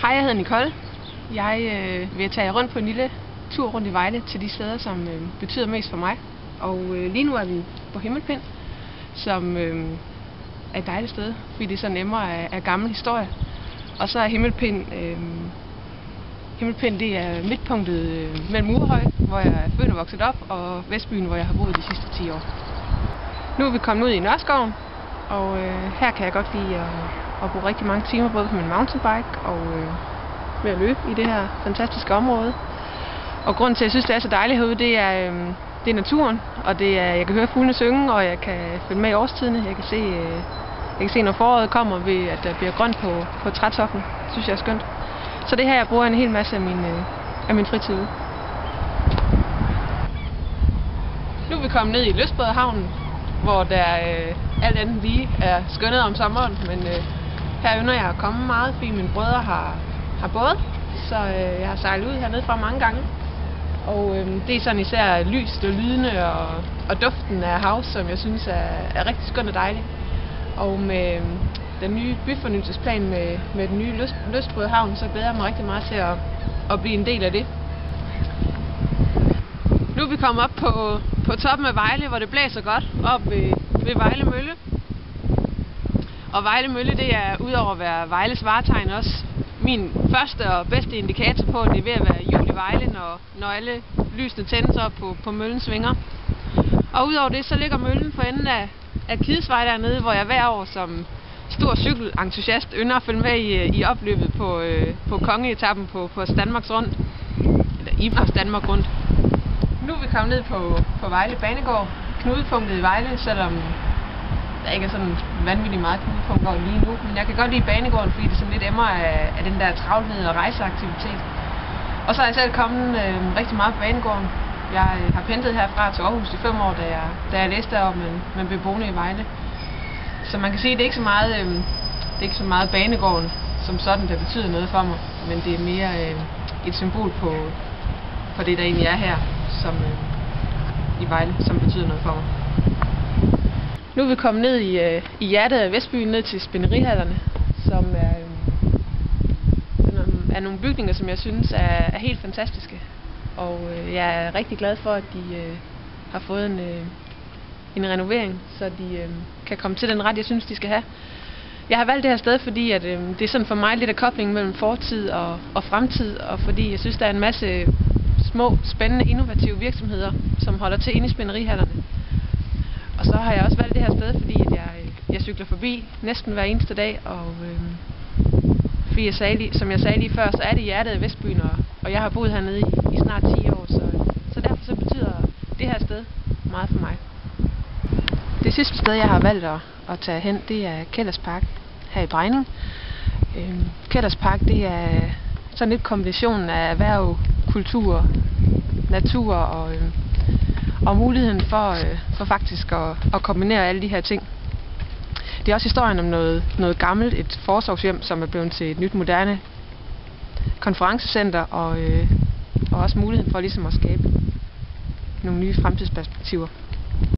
Hej, jeg hedder Nicole. Jeg vil tage jer rundt på en lille tur rundt i Vejle til de steder, som betyder mest for mig. Og lige nu er vi på Himmelpind, som er et dejligt sted, fordi det så nemmere af gammel historie. Og så er Himmelpind, det er midtpunktet mellem Urhøj, hvor jeg er født og vokset op, og Vestbyen, hvor jeg har boet de sidste 10 år. Nu er vi kommet ud i Nørreskoven, og her kan jeg godt lide at bruge rigtig mange timer både på min mountainbike og ved at løbe i det her fantastiske område. Og grunden til, at jeg synes, det er så dejligt herude, det er naturen, og jeg kan høre fuglene synge, og jeg kan følge med i årstiderne. Jeg kan se, når foråret kommer, ved at der bliver grønt på trætoppen. Det synes jeg er skønt. Så det her, jeg bruger en hel masse af min fritid. Nu er vi kommet ned i Lystbådehavnen, hvor der alt andet lige er skønnet om sommeren, men her ynder jeg at komme meget, fordi mine brødre har båd, så jeg har sejlet ud hernede fra mange gange. Og det er sådan især lyst og lydene og duften af hav, som jeg synes er rigtig skønt og dejligt. Og med den nye byfornyelsesplan med den nye Lystbådehavn, så glæder jeg mig rigtig meget til at blive en del af det. Nu er vi kommet op på toppen af Vejle, hvor det blæser godt, op ved Vejle Mølle. Og Vejle Mølle, det er udover at være Vejles vartegn også min første og bedste indikator på, at det er ved at være jul i Vejle, når alle lysene tændes op på møllens vinger. Og udover det, så ligger møllen på enden af Kidesvej dernede, hvor jeg hver år som stor cykelentusiast ynder at følge med i opløbet på kongeetappen på Post Danmark rundt. Eller i Post Danmark rundt. Nu er vi kommet ned på Vejle Banegård, knudepunktet i Vejle, selvom der ikke er sådan vanvittigt meget knudepunkt lige nu. Men jeg kan godt lide banegården, fordi det sådan lidt emmer af den der travlhed og rejseaktivitet. Og så er jeg selv kommet rigtig meget på banegården. Jeg har pendlet herfra til Aarhus i 5 år, da jeg læste derom, men blev boende i Vejle. Så man kan sige, at det er ikke så meget banegården som sådan, der betyder noget for mig. Men det er mere et symbol på det, der egentlig er her, som i Vejle, som betyder noget for mig. Nu er vi kommet ned i hjertet af Vestbyen, ned til spinderihallerne, som er nogle bygninger, som jeg synes er helt fantastiske. Og jeg er rigtig glad for, at de har fået en renovering, så de kan komme til den ret, jeg synes, de skal have. Jeg har valgt det her sted, fordi at, det er sådan for mig lidt af koblingen mellem fortid og fremtid, og fordi jeg synes, der er en masse små, spændende, innovative virksomheder, som holder til inde i spinderihallerne. Og så har jeg også valgt det her sted, fordi at jeg cykler forbi næsten hver eneste dag, og fordi som jeg sagde lige før, så er det hjertet af Vestbyen, og jeg har boet hernede i snart 10 år, så derfor så betyder det her sted meget for mig. Det sidste sted, jeg har valgt at tage hen, det er Kellers Park her i Brejning. Kellers Park, det er sådan lidt kombinationen af erhverv, kultur, natur og muligheden for faktisk at kombinere alle de her ting. Det er også historien om noget gammelt, et forsorgshjem, som er blevet til et nyt moderne konferencecenter, og også muligheden for ligesom at skabe nogle nye fremtidsperspektiver.